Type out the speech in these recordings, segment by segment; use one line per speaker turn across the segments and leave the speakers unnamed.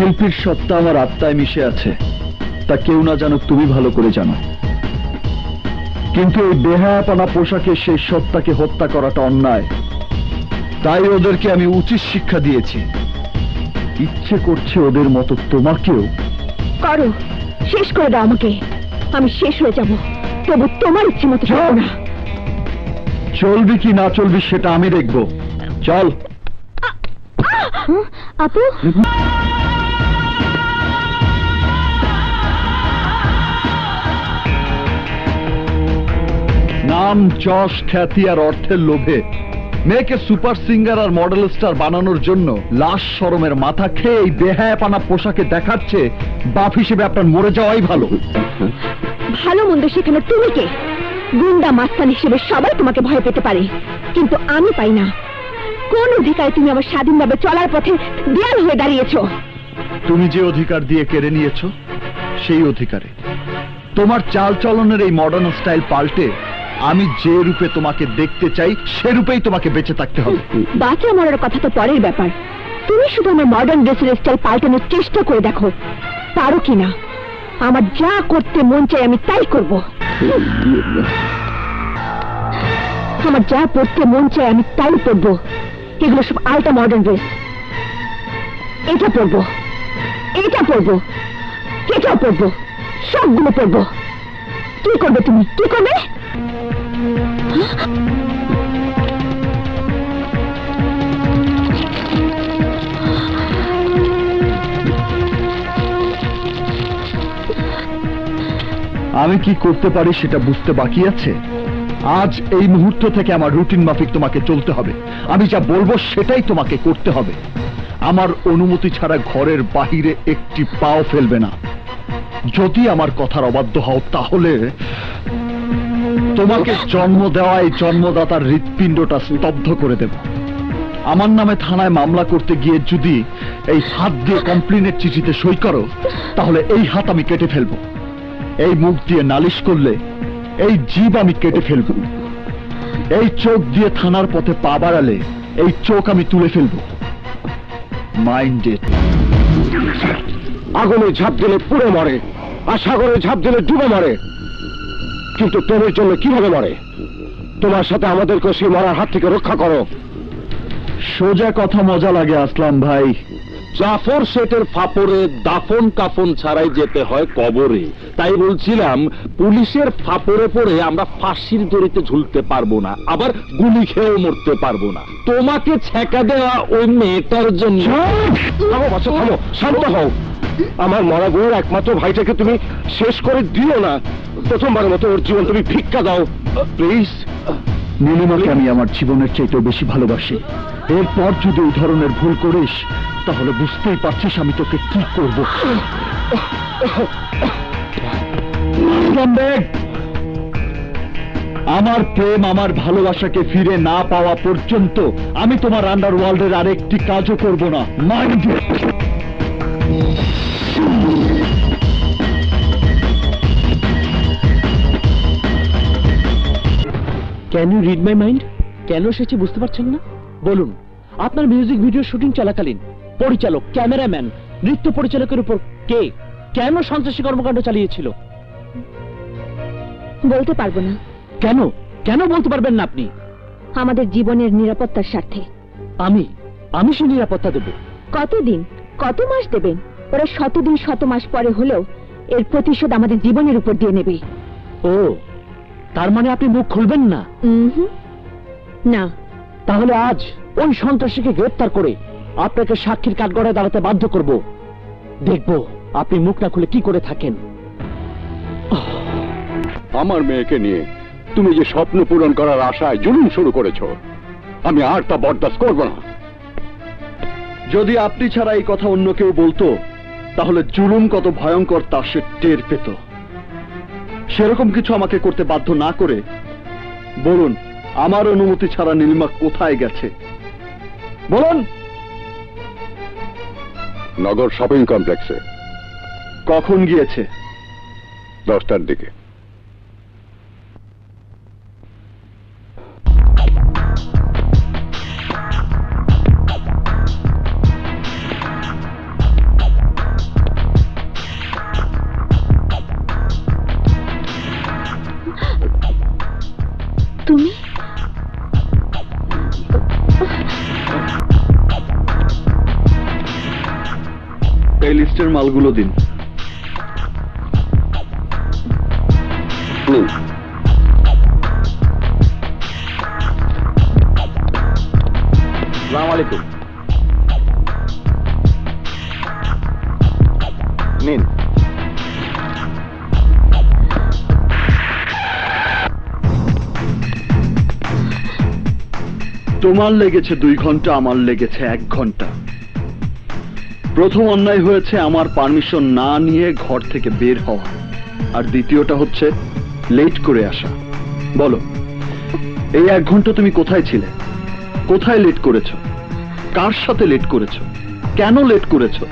শিল্পীর সত্তা আমার আত্মায় মিশে আছে, তা কেউ না জানুক তুমি ভালো করে জানো। কিন্তু এই বেহায়াপনা পোশাকে সেই সত্তাকে হত্যা করাটা অন্যায়। তাই ওদেরকে আমি উচিত শিক্ষা দিয়েছি। ইচ্ছে করছে ওদের মতো তোমাকেও।
করো, শেষ করে দাও আমাকে। আমি শেষ হয়ে যাব, তবু তোমার ইচ্ছে মতো চলবো না।
চলবি কি না চলবি সেটা আমি দেখব। চল।
আপু,
নাম, যশ, খ্যাতি আর অর্থের লোভে মেয়েকে সুপার সিঙ্গার আর মডেল স্টার বানানোর জন্য লাশ শরমের মাথা খেয়ে এই বেহায়াপনা পোশাকে দেখাচ্ছে বাপ হিসেবে আপনার মরে যাওয়াই ভালো।
ভালো মন্দ সেখানে তুমি কে? গুন্ডা মাস্তান হিসেবে সবাই তোমাকে ভয় পেতে পারে, কিন্তু আমি পাই না। কোন অধিকারে তুমি আমার স্বাধীনভাবে চলার পথে দেয়াল হয়ে দাঁড়িয়েছো?
তুমি যে অধিকার দিয়ে কেড়ে নিয়েছো সেই অধিকারে তোমার চাল চলনের এই মডার্ন স্টাইল পাল্টে আমি যে রূপে তোমাকে দেখতে চাই সে রূপেই তোমাকে বেঁচে থাকতে হবে।
বাঁচা মরার কথা তো পরের ব্যাপার। তুমি শুধু আমার মডার্ন ড্রেসের স্টাইল পাল্টানোর চেষ্টা করে দেখো, পারো কিনা। আমার যা করতে মন চাই আমি তাই করব। আমার যা পড়তে মন চাই আমি তাই পড়বো। এগুলো সব আলটা মডার্ন ড্রেস। এটা পড়বো, এটা পড়বো, এটাও পড়বো, সবগুলো পড়বো। কি করবে তুমি, কি করবে?
আমি কি করতে পারি সেটা বুঝতে বাকি আছে। আজ এই মুহূর্ত থেকে আমার রুটিন মাফিক তোমাকে চলতে হবে। আমি যা বলবো সেটাই তোমাকে করতে হবে। আমার অনুমতি ছাড়া ঘরের বাহিরে একটি পাও ফেলবে না। যদি আমার কথার অবাধ্য হও তাহলে তোমাকে জন্ম দেওয়া এই জন্মদাতার হৃৎপিণ্ডটা স্তব্ধ করে দেব। আমার নামে থানায় মামলা করতে গিয়ে যদি এই হাত দিয়ে কমপ্লেনের চিঠিতে সই করো তাহলে এই হাত আমি কেটে ফেলবো। এই মুখ দিয়ে নালিশ করলে এই জিভ আমি কেটে ফেলবো। এই চোখ দিয়ে থানার পথে পা বাড়ালে এই চোখ আমি তুলে ফেলবো। মাইন্ডেড।
আগুনে ঝাঁপ দিলে পুড়ে মরে, আর সাগরে ঝাঁপ দিলে ডুবে মরে। কিন্তু প্রেমের জন্য কিভাবে মরে? তোমার সাথে আমাদেরকে সেই মরার হাত থেকে রক্ষা করো।
সোজা কথা মজা লাগে আসলাম ভাই।
জাফর শেঠের ফাপরে দাফন কাফন ছাড়াই যেতে হয় কবরে। তাই বলছিলাম পুলিশের ফাপরে পড়ে আমরা ফাঁসির দড়িতে ঝুলতে পারবো না, আবার গুলি খেয়েও মরতে পারবো না। তোমাকে ছেঁকা দেওয়া ওই মেয়েটার জন্য।
থামো বাচ্চা, থামো, শান্ত হও। আমার মরা বউয়ের একমাত্র ভাইটাকে তুমি শেষ করে দিও না। প্রথমবারের মতো ওর জীবন তুমি ভিক্ষা দাও প্লিজ।
নীলিমাকে আমি আমার জীবনের চাইতেও বেশি ভালোবাসি। এরপর যদি ওই ধরনের ভুল করিস তাহলে বুঝতেই পারছিস আমি তোকে কি করব। আমার প্রেম, আমার ভালোবাসাকে ফিরে না পাওয়া পর্যন্ত আমি তোমার আন্ডারওয়ার্ল্ডের আরেকটি কাজও করব না। Mind.
Can you read my mind? কেন এসেছি বুঝতে পারছেন না? বলুন, আপনার মিউজিক ভিডিও শুটিং চলাকালীন পরিচালক, ক্যামেরাম্যান, নৃত্য পরিচালকের উপর কে কেন সন্ত্রাসী কর্মকাণ্ড চালিয়েছিল?
বলতে পারবো না।
কেন কেন বলতে পারবেন না আপনি?
আমাদের জীবনের নিরাপত্তার স্বার্থে।
আমি সে নিরাপত্তা দেব।
কতদিন, কত মাস দেবেন? ওরা শতদিন শত মাস পরে হলেও এর প্রতিশোধ আমাদের জীবনের উপর দিয়ে নেবে।
ও, তার মানে আপনি মুখ খুলবেন না?
না।
তাহলে আজ ওই সন্ত্রাসীকে গ্রেফতার করে আপনাকে সাক্ষীর কাঠগড়ায় দাঁড়াতে বাধ্য করব। দেখব আপনি মুখ না খুলে কি করে থাকেন।
আমার মেয়েকে নিয়ে তুমি যে স্বপ্ন পূরণ করার আশায় জুলুম শুরু করেছো, আমি আর তা বরদাস্ত করব না।
যদি আপনি ছাড়া এই কথা অন্য কেউ বলতো তাহলে জুলুম কত ভয়ঙ্কর তা সে টের পেত। সেরকম কিছু আমাকে করতে বাধ্য না করে বলুন, আমার অনুমতি ছাড়া নীলিমা কোথায় গেছে বলুন।
নগর শপিং কমপ্লেক্সে।
কখন গিয়েছে?
10টার দিকে।
এই লিস্টের মালগুলো দিন।
নিন।
আসসালামু আলাইকুম।
নিন।
তোমার লেগেছে 2 ঘন্টা, আমার লেগেছে 1 ঘন্টা। প্রথম অন্যায় হয়েছে আমার পারমিশন না নিয়ে ঘর থেকে বের হওয়া, আর দ্বিতীয়টা হচ্ছে লেট করে আসা। বলো, এই 1 ঘন্টা তুমি কোথায় ছিলে? কোথায় লেট করেছো? কার সাথে লেট করেছো? কেন লেট করেছো?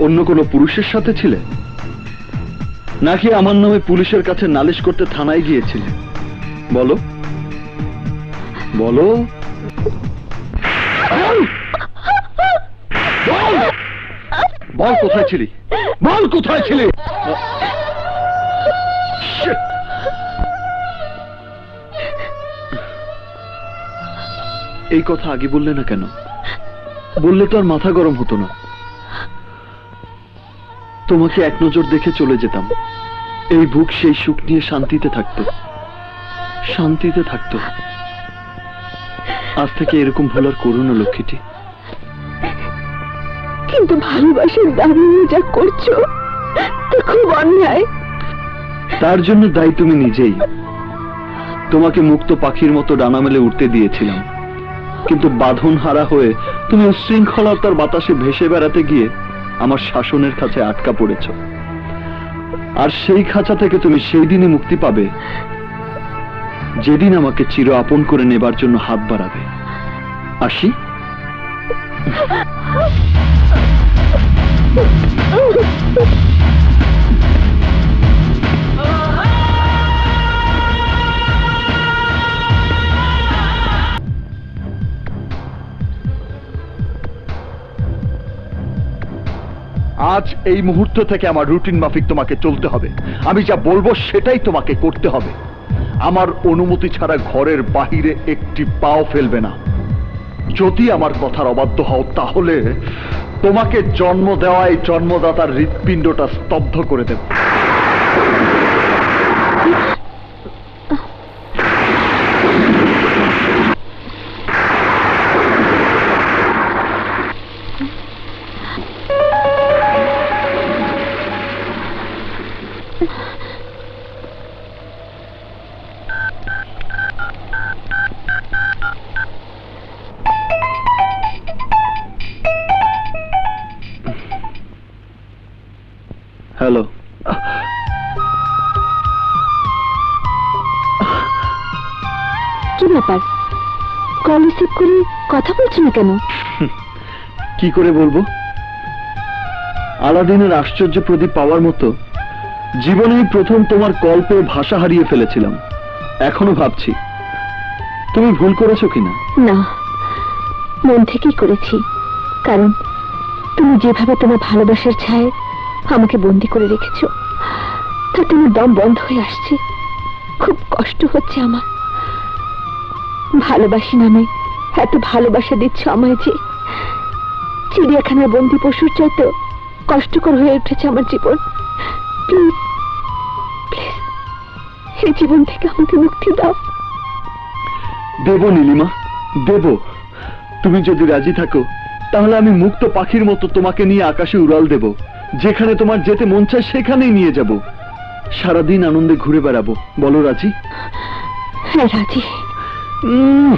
অন্য কোনো পুরুষের সাথে ছিলে, নাকি আমার নামে পুলিশের কাছে নালিশ করতে থানায় গিয়েছিলে? বলো বলো। বল কোথায় ছিলি? বল কোথায় ছিলি? Shit! এই কথা আগে বললে না কেন? বললে তো আর মাথা গরম হতো না। তোমাকে এক নজর দেখে চলে যেতাম। এই বুক সেই সুখ নিয়ে শান্তিতে থাকতো, শান্তিতে থাকতো। আজ থেকে এরকম ভুল আর করো না লক্ষ্মীটি।
কিন্তু ভালোবাসার দাঁড়িয়ে যা করছো তা খুব অন্যায়।
তার জন্য দায়ী তুমি নিজেই। তোমাকে মুক্ত পাখির মতো ডানা মেলে উঠতে দিয়েছিলাম, কিন্তু বাঁধন হারা হয়ে তুমি উচ্ছৃঙ্খলতার বাতাসে ভেসে বেড়াতে গিয়ে আমার শাসনের কাছে আটকা পড়েছ। আর সেই খাঁচা থেকে তুমি সেই দিনই মুক্তি পাবে যেদিন আমাকে চির আপন করে নেবার জন্য হাত বাড়াবে। আসি। আজ এই মুহূর্ত থেকে আমার রুটিন মাফিক তোমাকে চলতে হবে। আমি যা বলবো সেটাই তোমাকে করতে হবে। আমার অনুমতি ছাড়া ঘরের বাহিরে একটি পাও ফেলবে না। যদি আমার কথার অবাধ্য হও তাহলে তোমাকে জন্ম দেওয়া এই জন্মদাতার হৃৎপিণ্ডটা স্তব্ধ করে দেব। হ্যালো।
কি ব্যাপার, কল রিসিভ করে কথা বলছো না কেন?
কি করে বলবো? আলাদিনের আশ্চর্য প্রদীপ পাওয়ার মতো জীবনেই প্রথম তোমার কল পেয়ে ভাষা হারিয়ে ফেলেছিলাম। এখনো ভাবছি তুমি ভুল করেছো কিনা।
না, মন থেকেই করেছি। কারণ তুমি যেভাবে তোমার ভালোবাসার ছায় আমাকে বন্দি করে রেখেছো, তাতে আমার দম বন্ধ হয়ে আসছে। খুব কষ্ট হচ্ছে আমার। ভালোবাসি নামে এত ভালোবাসা দিচ্ছ আমায় যে চিড়িয়াখানার বন্দি পশুর চাইতে কষ্টকর হয়ে উঠেছে আমার জীবন। প্লিজ প্লিজ এই জীবন থেকে আমাকে মুক্তি দাও।
দেব নীলিমা, দেব। তুমি যদি রাজি থাকো তাহলে আমি মুক্ত পাখির মতো তোমাকে নিয়ে আকাশে উড়াল দেব। যেখানে তোমার যেতে মন চায় সেখানেই নিয়ে যাব। সারাদিন আনন্দে ঘুরে বেড়াবো। বলো রাজি?
হ্যাঁ রাজি।
উম